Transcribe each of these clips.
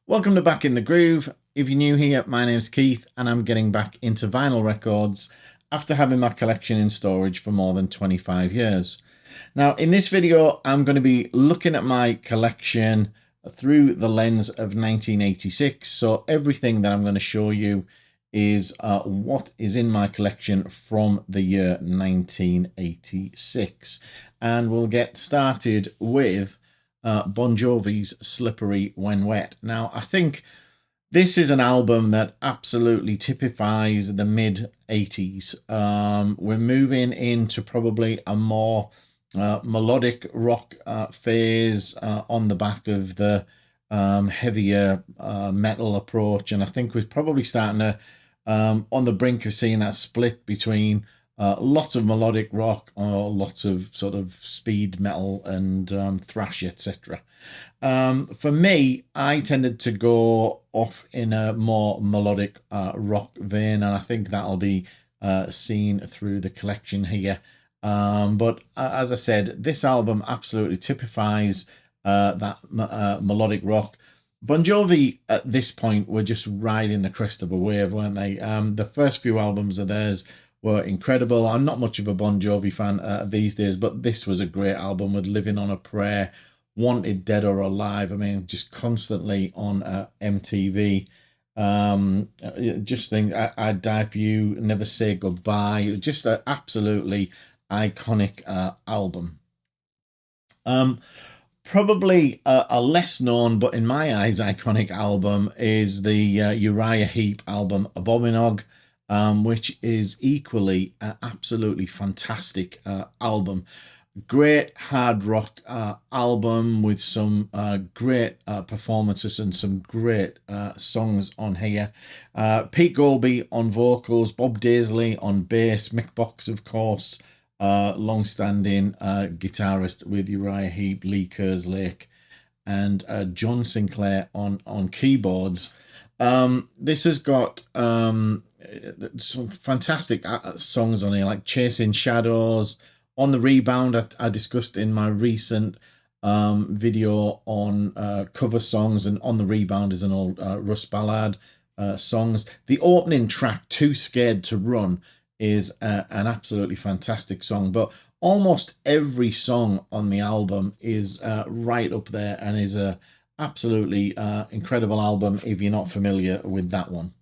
Welcome to Back in the Groove. If you're new here, my name's Keith and I'm getting back into vinyl records after having my collection in storage for more than 25 years. Now, in this video, I'm going to be looking at my collection through the lens of 1986. So everything that I'm going to show you is what is in my collection from the year 1986. And we'll get started with Bon Jovi's Slippery When Wet. Now, I think this is an album that absolutely typifies the mid-80s. We're moving into probably a more melodic rock phase on the back of the heavier metal approach. And I think we're probably starting to, on the brink of seeing that split between lots of melodic rock or lots of sort of speed metal and thrash, etc. For me, I tended to go off in a more melodic rock vein, and I think that'll be seen through the collection here. But as I said, this album absolutely typifies that melodic rock. Bon Jovi at this point were just riding the crest of a wave, weren't they? The first few albums of theirs were incredible. I'm not much of a Bon Jovi fan these days, but this was a great album with Living on a Prayer, Wanted Dead or Alive. I mean, just constantly on MTV. Just think, I'd Die For You, Never Say Goodbye. Just an absolutely iconic album. Probably a less known, but in my eyes, iconic album is the Uriah Heep album, Abominog. Which is equally an absolutely fantastic album. Great hard rock album with some great performances and some great songs on here. Pete Golby on vocals, Bob Daisley on bass, Mick Box, of course, long-standing guitarist with Uriah Heep, Lee Kerslake, and John Sinclair on keyboards. This has got some fantastic songs on here, like Chasing Shadows, On the Rebound, I discussed in my recent video on cover songs, and On the Rebound is an old Russ Ballard songs. The opening track, Too Scared to Run, is an absolutely fantastic song, but almost every song on the album is right up there and is a absolutely incredible album if you're not familiar with that one.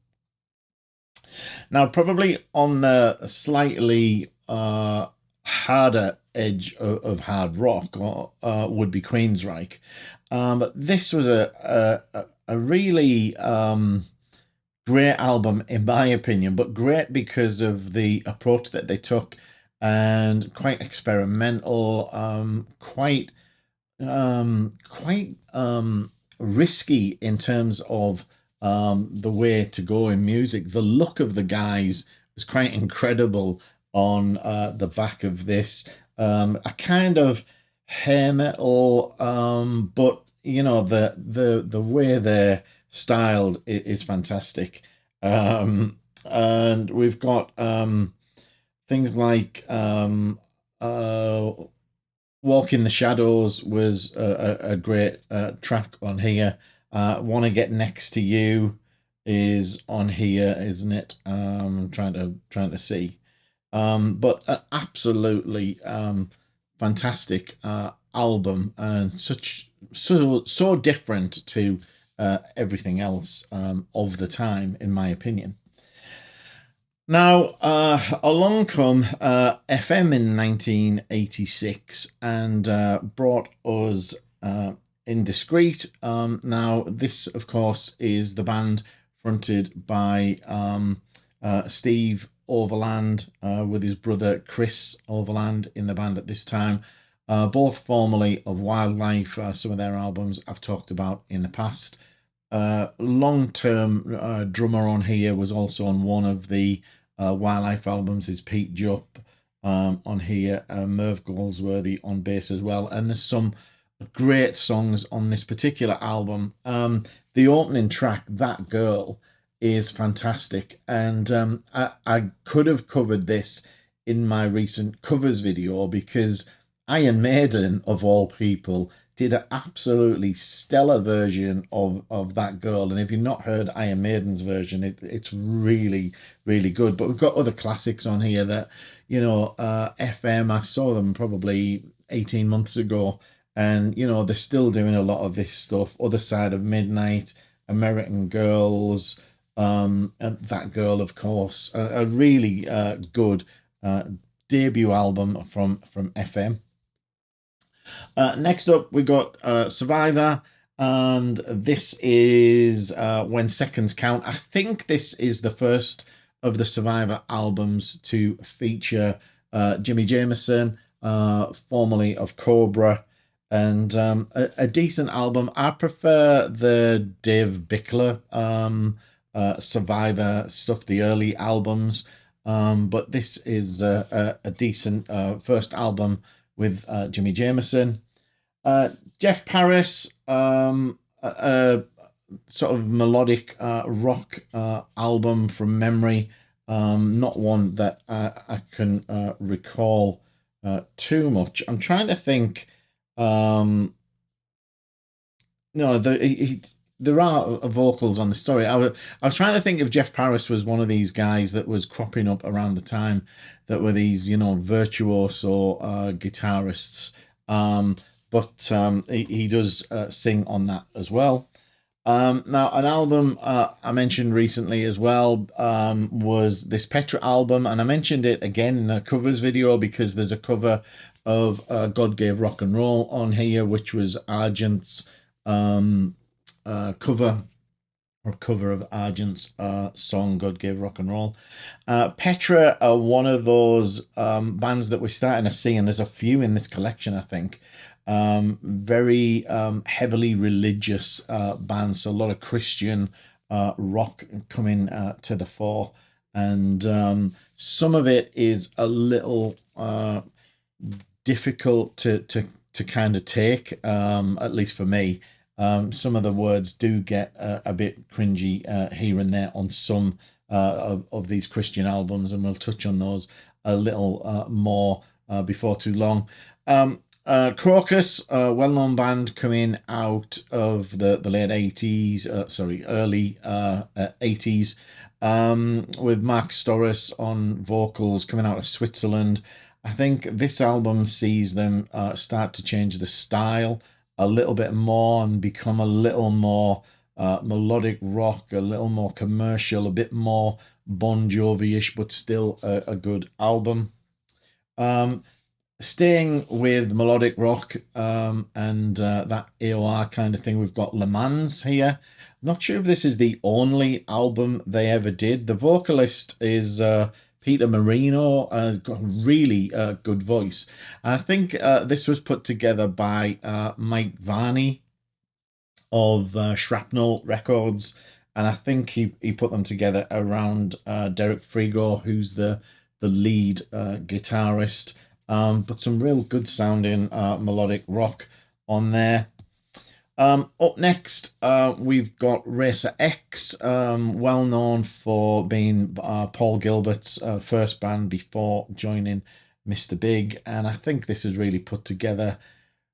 Now, probably on the slightly harder edge of hard rock would be Queensryche. But this was a really great album, in my opinion, but great because of the approach that they took, and quite experimental, quite risky in terms of the way to go in music. The look of the guys was quite incredible on the back of this. A kind of hair metal, but you know, the way they're styled is fantastic. And we've got things like Walk in the Shadows was a great track on here. Want to Get Next to You is on here, isn't it? I'm trying to see. But absolutely fantastic album, and so different to everything else of the time, in my opinion. Now, along come FM in 1986 and brought us Indiscreet. Now, this, of course, is the band fronted by Steve Overland with his brother Chris Overland in the band at this time. Both formerly of Wildlife. Some of their albums I've talked about in the past. Long-term drummer on here was also on one of the Wildlife albums, is Pete Jupp on here. Merv Goldsworthy on bass as well. And there's some great songs on this particular album. The opening track, That Girl, is fantastic, and I could have covered this in my recent covers video, because Iron Maiden, of all people, did an absolutely stellar version of that girl. And if you've not heard Iron Maiden's version, it's really, really good. But we've got other classics on here that, FM, I saw them probably 18 months ago. And, they're still doing a lot of this stuff. Other Side of Midnight, American Girls, and That Girl, of course. A really good debut album from FM. Next up, we got Survivor, and this is When Seconds Count. I think this is the first of the Survivor albums to feature Jimmy Jameson, formerly of Cobra, and a decent album. I prefer the Dave Bickler Survivor stuff, the early albums, but this is a decent first album with Jimmy Jameson. Jeff Paris, a sort of melodic rock album from memory, not one that I can recall too much. I'm trying to think. No, there are vocals on the story. I was trying to think if Jeff Paris was one of these guys that was cropping up around the time that were these, virtuoso guitarists. But he does sing on that as well. Now, an album I mentioned recently as well was this Petra album, and I mentioned it again in a covers video because there's a cover of God Gave Rock and Roll on here, which was Argent's cover of Argent's song God Gave Rock and Roll. Petra are one of those bands that we're starting to see, and there's a few in this collection, I think. Very heavily religious bands, so a lot of Christian rock coming to the fore, and some of it is a little difficult to kind of take, at least for me. Some of the words do get a bit cringy here and there on some of these Christian albums, and we'll touch on those a little more before too long. Crocus, a well-known band coming out of the late 80s, early 80s, with Mark Storis on vocals, coming out of Switzerland. I think this album sees them start to change the style a little bit more and become a little more melodic rock, a little more commercial, a bit more Bon Jovi-ish, but still a good album. Staying with melodic rock and that AOR kind of thing, we've got Le Mans here. Not sure if this is the only album they ever did. The vocalist is Peter Marino, got a really good voice. I think this was put together by Mike Varney of Shrapnel Records, and I think he put them together around Derek Frigo, who's the lead guitarist. But some real good sounding melodic rock on there. Up next, we've got Racer X, well known for being Paul Gilbert's first band before joining Mr. Big, and I think this is really put together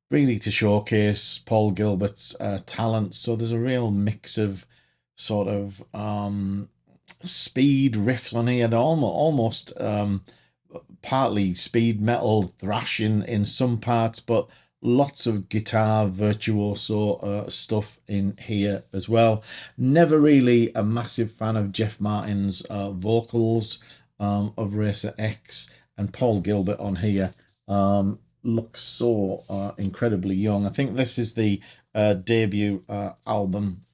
really to showcase Paul Gilbert's talent. So there's a real mix of sort of speed riffs on here. They're almost partly speed metal thrash in some parts, but lots of guitar virtuoso stuff in here as well. Never really a massive fan of Jeff Martin's vocals of Racer X, and Paul Gilbert on here looks so incredibly young. I think this is the debut album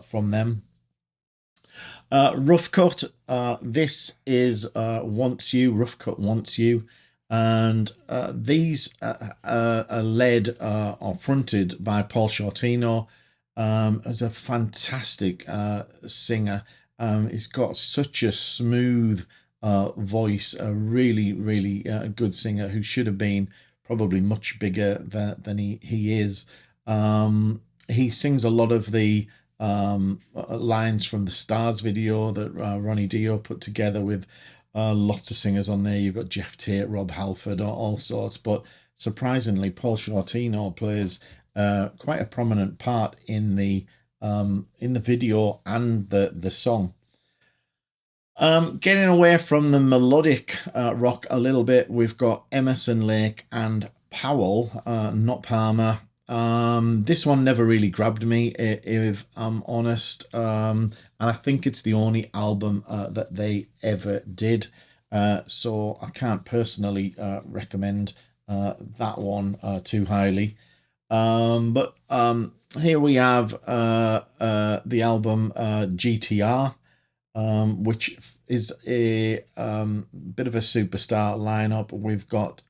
from them. Rough Cut, this is Wants You, Rough Cut Wants You, and these are led or fronted by Paul Shortino, as a fantastic singer. He's got such a smooth voice, a really, really good singer who should have been probably much bigger than he is. He sings a lot of the lines from the Stars video that Ronnie Dio put together with lots of singers on there. You've got Jeff Tate, Rob Halford, all sorts, but surprisingly Paul Shortino plays quite a prominent part in the video and the song. Getting away from the melodic rock a little bit, we've got Emerson, Lake, and Powell, not Palmer. This one never really grabbed me, if I'm honest. And I think it's the only album that they ever did. So I can't personally recommend that one too highly. But here we have the album GTR, which is a bit of a superstar lineup. We've got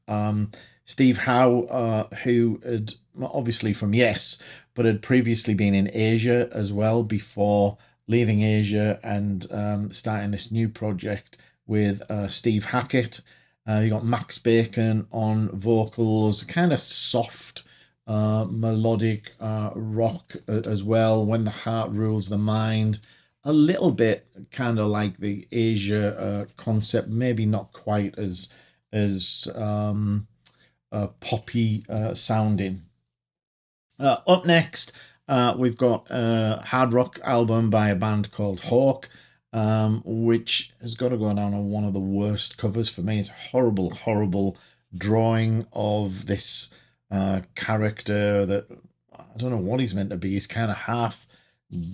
Steve Howe, who had obviously from Yes, but had previously been in Asia as well before leaving Asia and starting this new project with Steve Hackett. You got Max Bacon on vocals, kind of soft melodic rock as well. When the Heart Rules the Mind, a little bit kind of like the Asia concept, maybe not quite as poppy sounding. Up next, we've got a hard rock album by a band called Hawk, which has got to go down on one of the worst covers for me. It's a horrible, horrible drawing of this character that I don't know what he's meant to be. He's kind of half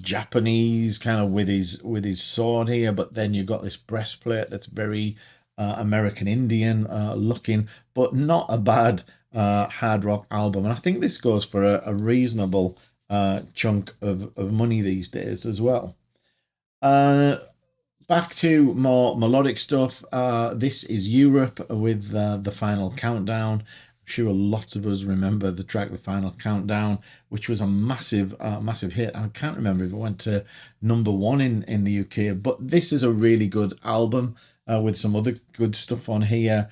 Japanese, kind of with his sword here, but then you've got this breastplate that's very American Indian looking, but not a bad hard rock album. And I think this goes for a reasonable chunk of money these days as well. Back to more melodic stuff. This is Europe with the Final Countdown. I'm sure lots of us remember the track "The Final Countdown," which was a massive hit. I can't remember if it went to #1 in the UK, but this is a really good album with some other good stuff on here.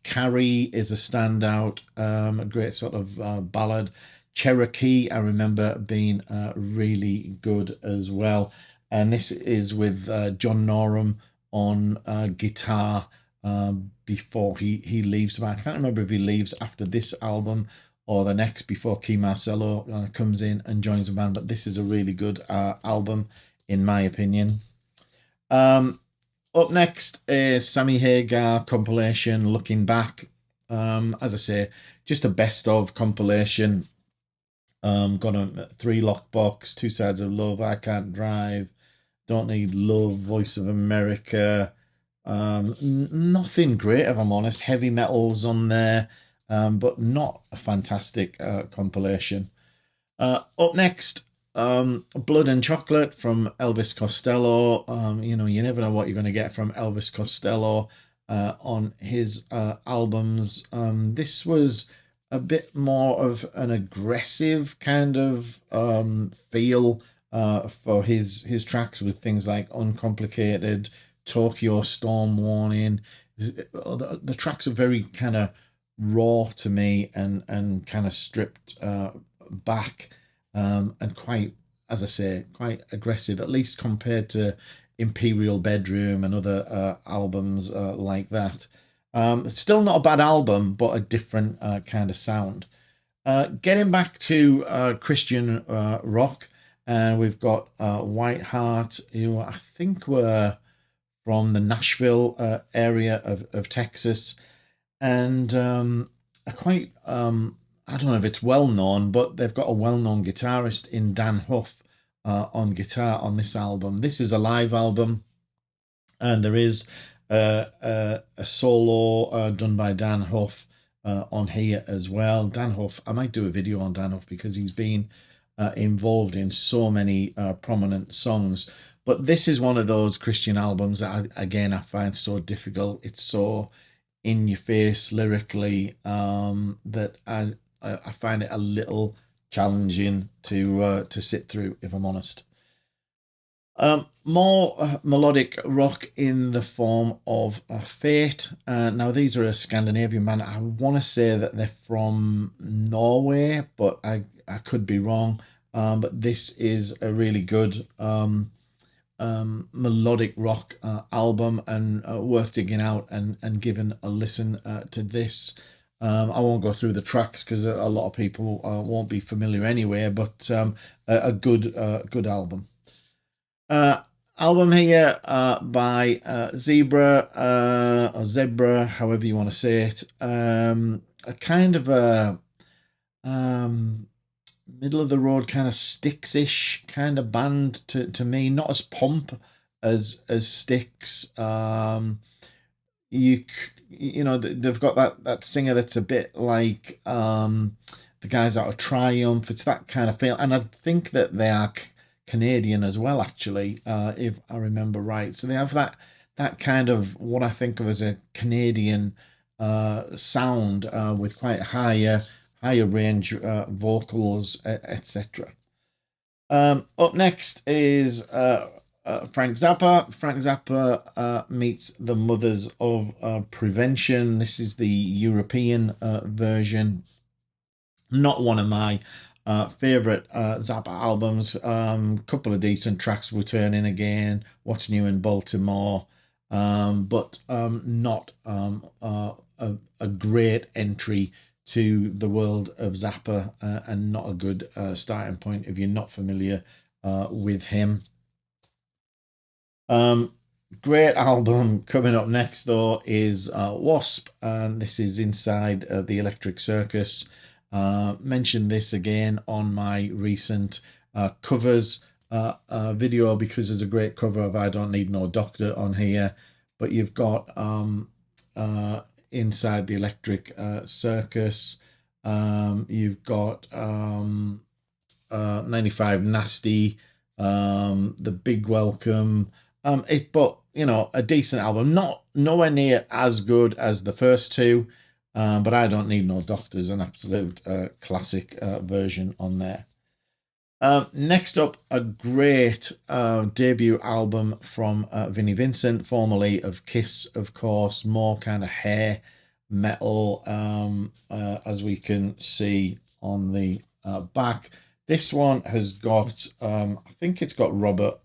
Carrie is a standout, a great sort of ballad. Cherokee, I remember being really good as well. And this is with John Norum on guitar before he leaves the band. I can't remember if he leaves after this album or the next before Key Marcello comes in and joins the band, but this is a really good album in my opinion. Up next is Sammy Hagar compilation, Looking Back. As I say, just a best of compilation. Got a 3-lock box, Two Sides of Love, I Can't Drive, Don't Need Love, Voice of America. Nothing great, if I'm honest. Heavy metals on there, but not a fantastic compilation. Up next, Blood and Chocolate from Elvis Costello. You never know what you're going to get from Elvis Costello on his albums. This was a bit more of an aggressive kind of feel for his tracks, with things like Uncomplicated, Tokyo Storm Warning. The tracks are very kind of raw to me and kind of stripped back, and quite, as I say, quite aggressive, at least compared to Imperial Bedroom and other albums like that. It's still not a bad album, but a different kind of sound. Getting back to Christian rock, and we've got White Heart, who I think were from the Nashville area of Texas, and a quite I don't know if it's well known, but they've got a well known guitarist in Dan Huff on guitar on this album. This is a live album, and there is a solo done by Dan Huff on here as well. Dan Huff, I might do a video on Dan Huff because he's been involved in so many prominent songs. But this is one of those Christian albums that I find so difficult. It's so in your face lyrically that I find it a little challenging to sit through, if I'm honest. More melodic rock in the form of Fate. Now, these are a Scandinavian band. I want to say that they're from Norway, but I could be wrong. But this is a really good melodic rock album, and worth digging out and giving a listen to this. I won't go through the tracks because a lot of people won't be familiar anyway, but a good album. Uh, Album here by Zebra or Zebra, however you want to say it. A kind of a um, middle of the road kind of Styx-ish kind of band to me, not as pomp as Styx. You know they've got that singer that's a bit like the guys out of Triumph. It's that kind of feel, and I think that they are Canadian as well, actually, if I remember right. So they have that kind of what I think of as a Canadian sound with quite higher range vocals, etc. Up next is Frank Zappa. Frank Zappa meets the Mothers of Prevention. This is the European version. Not one of my favorite Zappa albums. Couple of decent tracks, Returning Again, What's New in Baltimore, but not a great entry to the world of Zappa, and not a good starting point if you're not familiar with him. Um, Great album coming up next though is Wasp, and this is Inside the Electric Circus. Mentioned this again on my recent covers video because there's a great cover of I Don't Need No Doctor on here, but you've got Inside the Electric Circus. You've got 95 Nasty, The Big Welcome. But you know, a decent album, not nowhere near as good as the first two, but I Don't Need No Doctors, an absolute classic version on there. Next up, a great debut album from Vinnie Vincent, formerly of Kiss, of course, more kind of hair metal, as we can see on the back. This one has got, I think it's got Robert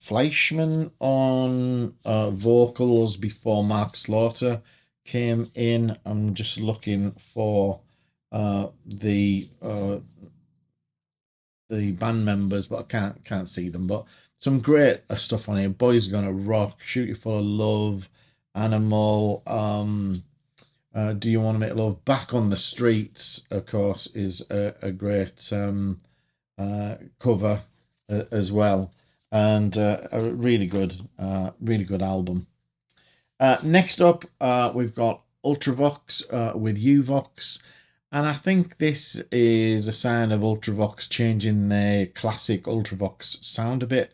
Fleischman on vocals before Mark Slaughter came in. I'm just looking for the band members, but I can't see them. But some great stuff on here. Boys Are Gonna Rock, Shoot You Full of Love, Animal. Do You Want to Make Love? Back on the Streets, of course, is a great cover as well, and a really good album. Next up, we've got Ultravox with Uvox, and I think this is a sign of Ultravox changing their classic Ultravox sound a bit.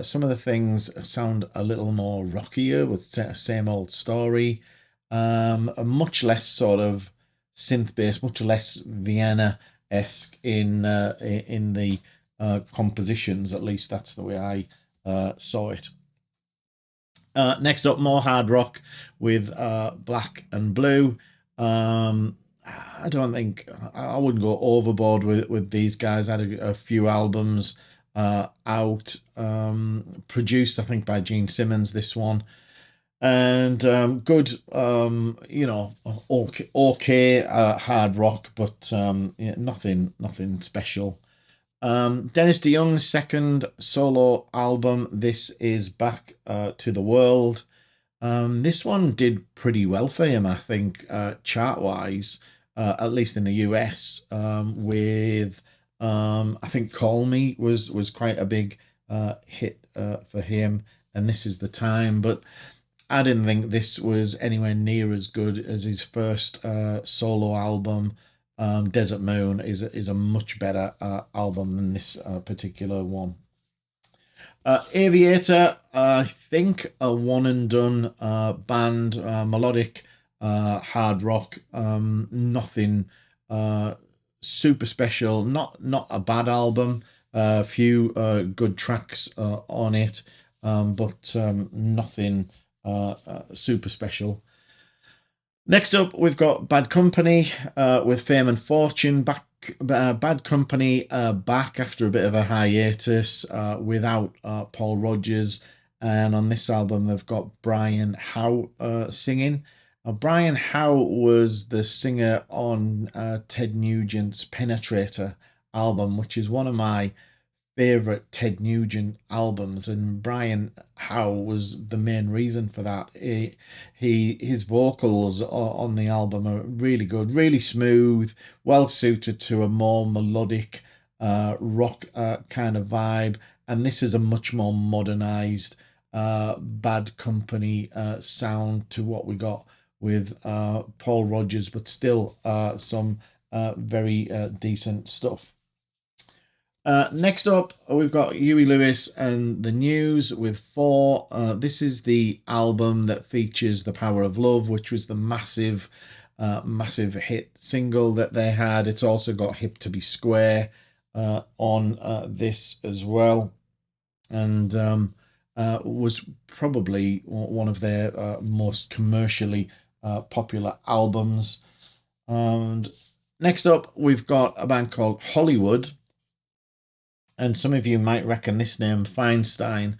Some of the things sound a little more rockier with same old story, a much less sort of synth bass, much less Vienna-esque in the compositions. At least that's the way I saw it. Next up, more hard rock with Black and Blue. I don't think I wouldn't go overboard with these guys. I had a few albums out, produced I think by Gene Simmons. This one, and good, you know, okay hard rock, but yeah, nothing special. Dennis DeYoung's second solo album. This is Back to the World. This one did pretty well for him, I think, chart wise, at least in the US. With I think Call Me was quite a big hit for him, and This Is the Time. But I didn't think this was anywhere near as good as his first solo album. Desert Moon is a much better album than this particular one. Aviator, I think a one and done band, melodic hard rock, nothing super special, not a bad album, a few good tracks on it, but nothing super special. Next up, we've got Bad Company with Fame and Fortune. Bad Company back after a bit of a hiatus without Paul Rodgers. And on this album, they've got Brian Howe singing. Brian Howe was the singer on Ted Nugent's Penetrator album, which is one of my favorite Ted Nugent albums, and Brian Howe was the main reason for that. His vocals on the album are really good, really smooth, well suited to a more melodic rock kind of vibe. And this is a much more modernized Bad Company sound to what we got with Paul Rodgers, but still some very decent stuff. Next up, we've got Huey Lewis and the News with Four. This is the album that features The Power of Love, which was the massive hit single that they had. It's also got Hip to Be Square on this as well, and was probably one of their most commercially popular albums. And next up, we've got a band called Hollywood, and some of you might reckon this name, Feinstein,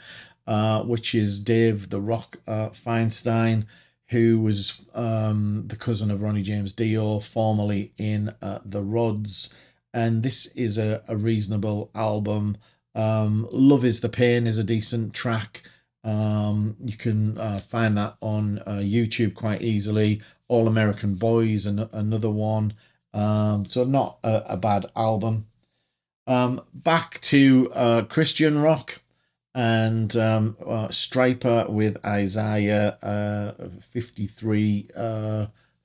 which is Dave the Rock Feinstein, who was the cousin of Ronnie James Dio, formerly in the Rods. And this is a reasonable album. Love is the Pain is a decent track. You can find that on YouTube quite easily. All American Boys, another one. So not a bad album. Back to Christian rock and Striper with Isaiah 53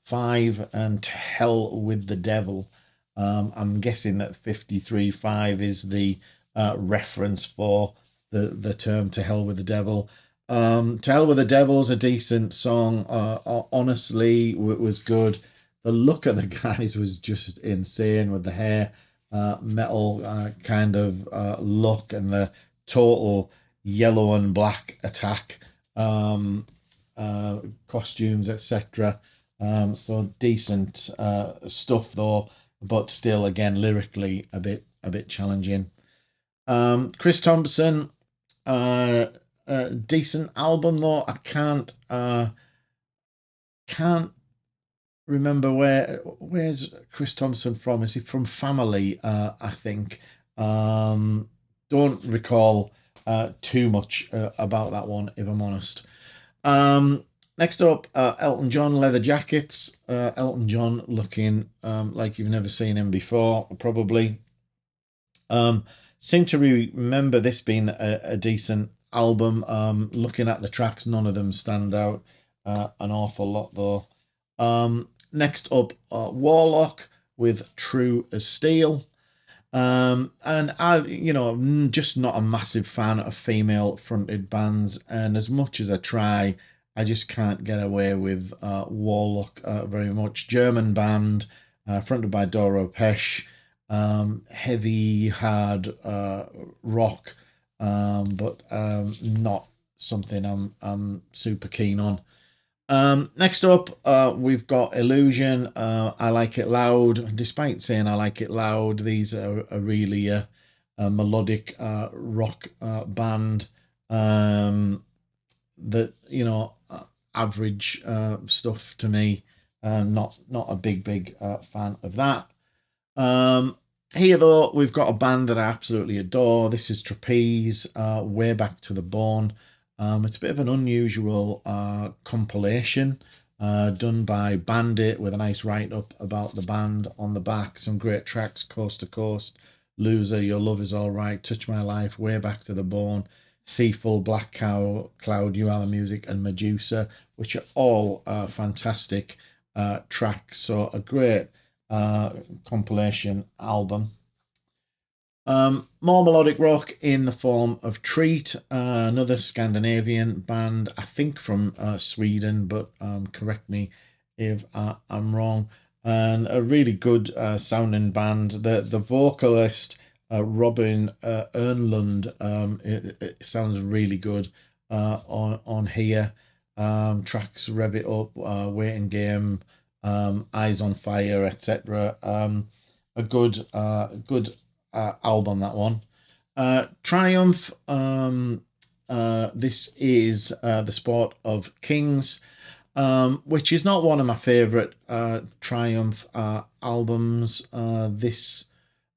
5 and To Hell with the Devil. I'm guessing that 53:5 is the reference for the term To Hell with the Devil. To Hell with the Devil is a decent song. Honestly, it was good. The look of the guys was just insane with the hair metal kind of look and the total yellow and black attack costumes, etc. So decent stuff though, but still, again, lyrically a bit challenging. Chris Thompson, decent album though. I can't remember where's Chris Thompson from. Is he from Family? I think. Don't recall too much about that one, if I'm honest. Next up, Elton John, Leather Jackets. Elton John looking like you've never seen him before, probably. Seem to remember this being a decent album. Looking at the tracks, none of them stand out an awful lot though. Next up, Warlock with True as Steel. And I'm just not a massive fan of female fronted bands. And as much as I try, I just can't get away with Warlock very much. German band, fronted by Doro Pesch. Heavy, hard rock, but not something I'm super keen on. Next up, we've got Illusion. I Like It Loud. Despite saying I like it loud, these are really a melodic rock band that average stuff to me. Not a big fan of that. Here though, we've got a band that I absolutely adore. This is Trapeze, Way Back to the Bone. It's a bit of an unusual compilation done by Bandit with a nice write-up about the band on the back. Some great tracks, Coast to Coast, Loser, Your Love Is All Right, Touch My Life, Way Back to the Bone, Seafull, Black Cloud, You Are the Music, and Medusa, which are all fantastic tracks. So a great compilation album. More melodic rock in the form of Treat, another Scandinavian band, I think from Sweden, but correct me if I'm wrong. And a really good sounding band. The vocalist Robin Ernlund, it sounds really good on here. Tracks Rev It Up, Waiting Game, Eyes on Fire, etc. A good album, that one. Triumph. This is The Sport of Kings. which is not one of my favourite Triumph albums. This,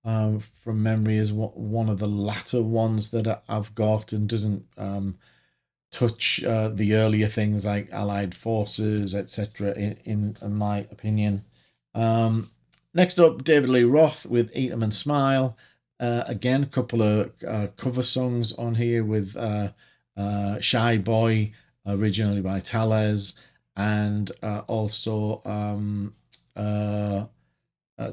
from memory, is one of the latter ones that I've got, and doesn't touch the earlier things like Allied Forces, etc. In my opinion. Next up, David Lee Roth with Eat 'Em and Smile. Again, a couple of cover songs on here with Shy Boy, originally by Tales, and also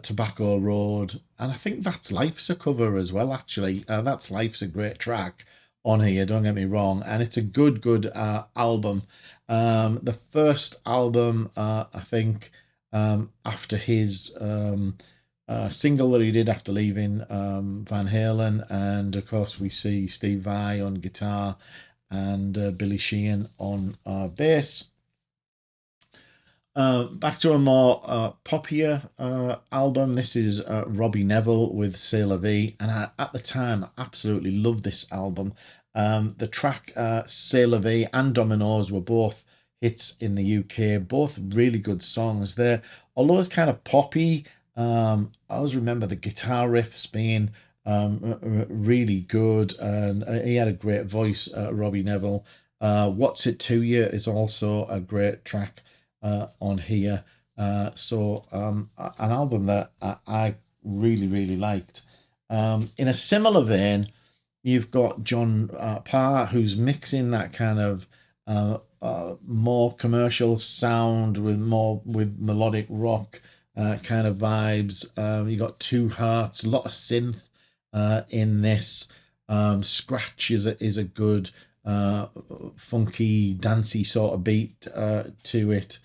Tobacco Road. And I think That's Life's a cover as well, actually. That's Life's a great track on here, don't get me wrong. And it's a good album. The first album, I think, after his single that he did after leaving Van Halen. And of course, we see Steve Vai on guitar and Billy Sheehan on bass. Back to a more poppier album. This is Robbie Neville with C'est La Vie, and at the time, I absolutely loved this album. The track C'est La Vie and Dominoes were both hits in the UK, both really good songs. There, although it's kind of poppy, I always remember the guitar riffs being really good, and he had a great voice, Robbie Neville. What's It To You is also a great track on here. So an album that I really liked. In a similar vein, you've got John Parr, who's mixing that kind of more commercial sound with melodic rock kind of vibes. You got Two Hearts, a lot of synth in this. Scratch is a good funky, dancey sort of beat to it.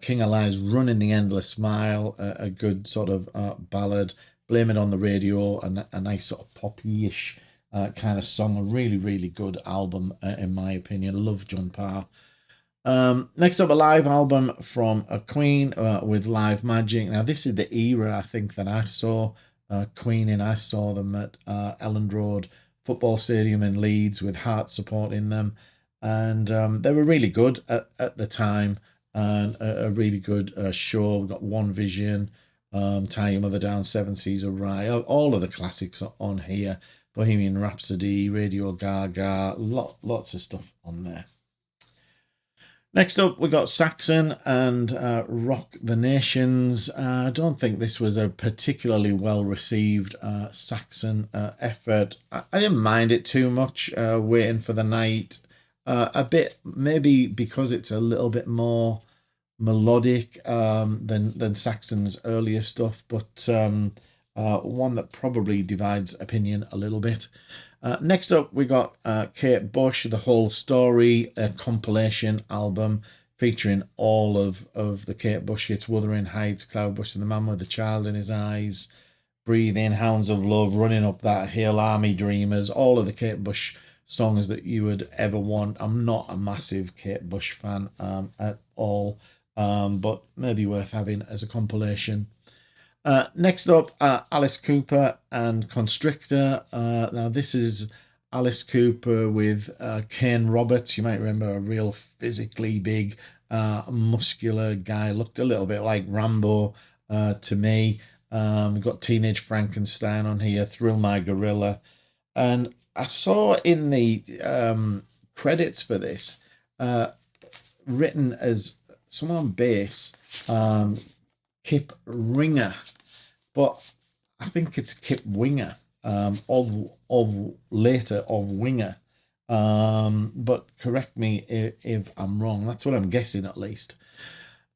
King of Lies, Running the Endless Smile, a good sort of ballad. Blame It on the Radio, a nice sort of poppy-ish kind of song. A really good album, in my opinion. I love John Parr. Next up, a live album from Queen with Live Magic. Now, this is the era, I think, that I saw Queen in. I saw them at Elland Road Football Stadium in Leeds with Heart supporting them. And they were really good at the time, and a really good show. We've got One Vision, Tie Your Mother Down, Seven Seas of Rye, all of the classics are on here. Bohemian Rhapsody, Radio Gaga, lots of stuff on there. Next up, we got Saxon and Rock the Nations. I don't think this was a particularly well received Saxon effort. I didn't mind it too much, Waiting for the Night. A bit, maybe because it's a little bit more melodic than Saxon's earlier stuff, but one that probably divides opinion a little bit. Next up, we got Kate Bush, The Whole Story, a compilation album featuring all of the Kate Bush hits: Wuthering Heights, Cloudbush and the Man with the Child in His Eyes, Breathe In, Hounds of Love, Running Up That Hill, Army Dreamers, all of the Kate Bush songs that you would ever want. I'm not a massive Kate Bush fan at all, but maybe worth having as a compilation. Next up, Alice Cooper and Constrictor. Now, this is Alice Cooper with Kane Roberts. You might remember, a real physically big, muscular guy. Looked a little bit like Rambo to me. We've got Teenage Frankenstein on here, Thrill My Gorilla. And I saw in the credits for this, written as someone on bass, Kip Ringer, but I think it's Kip Winger, of later of Winger. But correct me if I'm wrong. That's what I'm guessing, at least.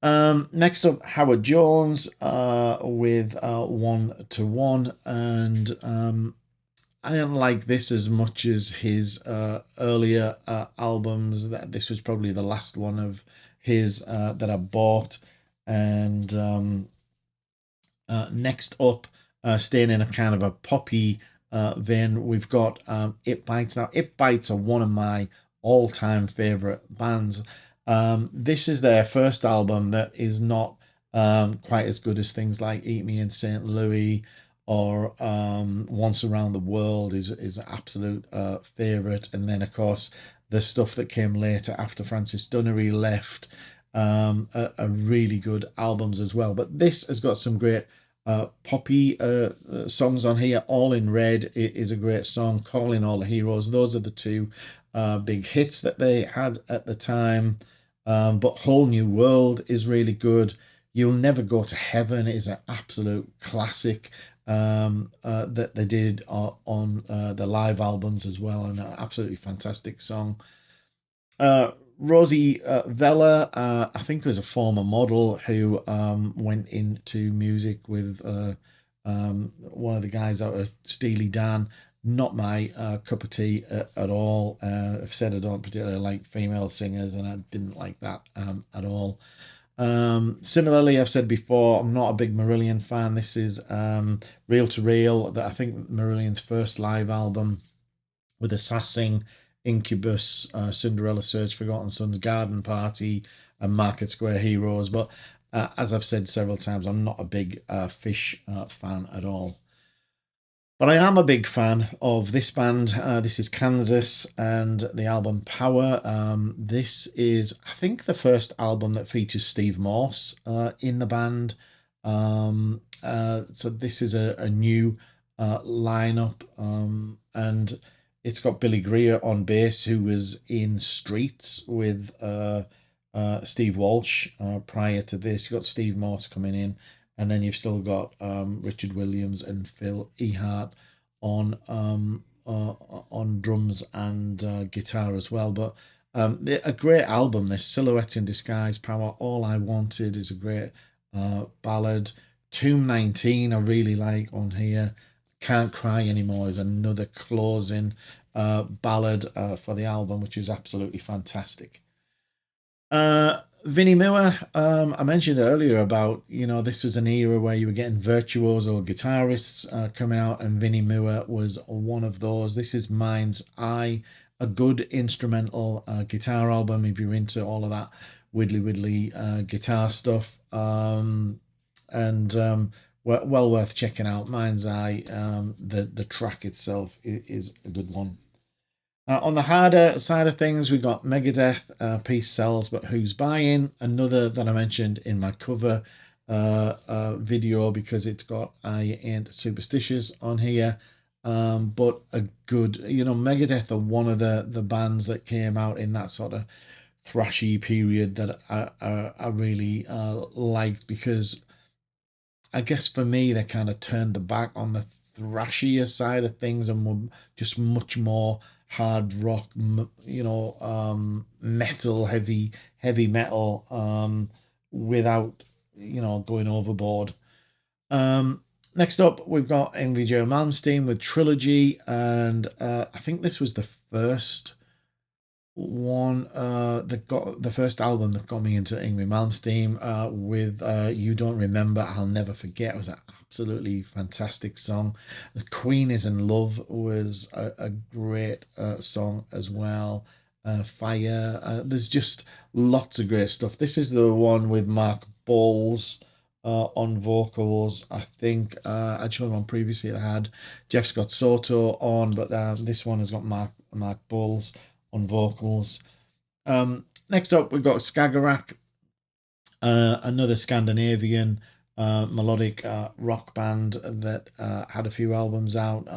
Next up, Howard Jones with 1 to 1, and I didn't like this as much as his earlier albums. This was probably the last one of his that I bought. And next up, staying in a kind of a poppy vein, we've got It Bites. Now, It Bites are one of my all-time favorite bands. This is their first album that is not quite as good as things like Eat Me in St. Louis or Once Around the World is an absolute favorite. And then, of course, the stuff that came later after Francis Dunnery left, are really good albums as well. But this has got some great poppy songs on here. All in Red is a great song. Calling All the Heroes. Those are the two big hits that they had at the time. But Whole New World is really good. You'll Never Go to Heaven is an absolute classic that they did on the live albums as well, and an absolutely fantastic song. Rosie Vella, I think, was a former model who went into music with one of the guys out of Steely Dan. Not my cup of tea at all. I've said I don't particularly like female singers, and I didn't like that at all. Similarly, I've said before, I'm not a big Marillion fan. This is Reel to Reel, that I think Marillion's first live album with Assassin, Incubus, Cinderella Search, Forgotten Sons, Garden Party, and Market Square Heroes. But as I've said several times, I'm not a big Fish fan at all. But I am a big fan of this band. This is Kansas and the album Power. This is, I think, the first album that features Steve Morse in the band. So this is a new lineup, and it's got Billy Greer on bass, who was in Streets with Steve Walsh prior to this. You've got Steve Morse coming in, and then you've still got Richard Williams and Phil Ehart on drums and guitar as well. But a great album, this Silhouette in Disguise, Power, All I Wanted is a great ballad. Tomb 19 I really like on here. Can't Cry Anymore is another closing ballad for the album, which is absolutely fantastic. Vinnie Moore, I mentioned earlier about, this was an era where you were getting virtuoso guitarists coming out, and Vinnie Moore was one of those. This is Mind's Eye, a good instrumental guitar album if you're into all of that widdly guitar stuff. And well worth checking out. Mind's Eye, the track itself is a good one. On the harder side of things, we got Megadeth, Peace Sells, but Who's Buying? Another that I mentioned in my cover video, because it's got I Ain't Superstitious on here. But a good, Megadeth are one of the bands that came out in that sort of thrashy period that I really liked, because I guess for me, they kind of turned the back on the thrashier side of things and were just much more hard rock, metal, heavy metal, without, going overboard. Next up, we've got Yngwie J. Malmsteen with Trilogy, and I think this was the first one that got the first album that got me into Yngwie Malmsteen, with You Don't Remember, I'll Never Forget. It was an absolutely fantastic song. The Queen Is in Love was a great song as well. Fire, there's just lots of great stuff. This is the one with Mark Bowles on vocals. I think I'd shown one previously that had Jeff Scott Soto on, but this one has got Mark Bowles on vocals. Next up, we've got Skagerrak, another Scandinavian melodic rock band that had a few albums out.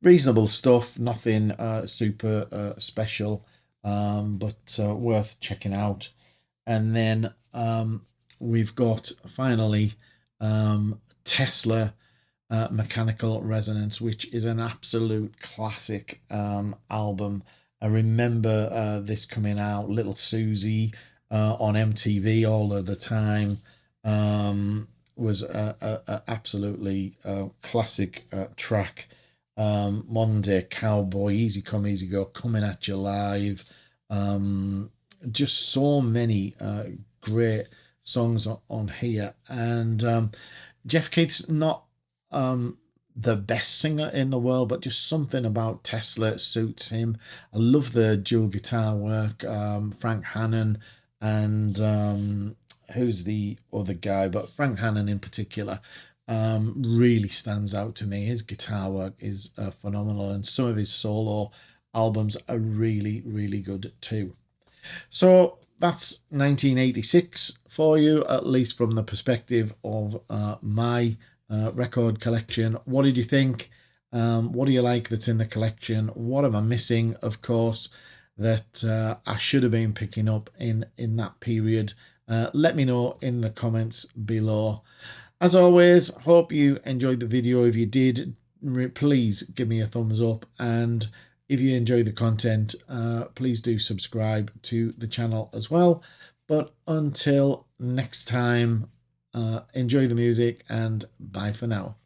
Reasonable stuff, nothing super special, but worth checking out. And then we've got finally Tesla, Mechanical Resonance, which is an absolute classic album. I remember this coming out, Little Susie on MTV all of the time. Was a absolutely classic track. Modern Day Cowboy, Easy Come Easy Go, Coming at You Live. Just so many great songs on here. And Jeff Keith's not the best singer in the world, but just something about Tesla suits him. I love the dual guitar work. Frank Hannon and who's the other guy, but Frank Hannon in particular really stands out to me. His guitar work is phenomenal, and some of his solo albums are really good too. So that's 1986 for you, at least from the perspective of my record collection. What did you think? What do you like that's in the collection? What am I missing, of course, that I should have been picking up in that period? Let me know in the comments below. As always, hope you enjoyed the video. If you did, please give me a thumbs up, and if you enjoy the content, please do subscribe to the channel as well. But until next time, enjoy the music and bye for now.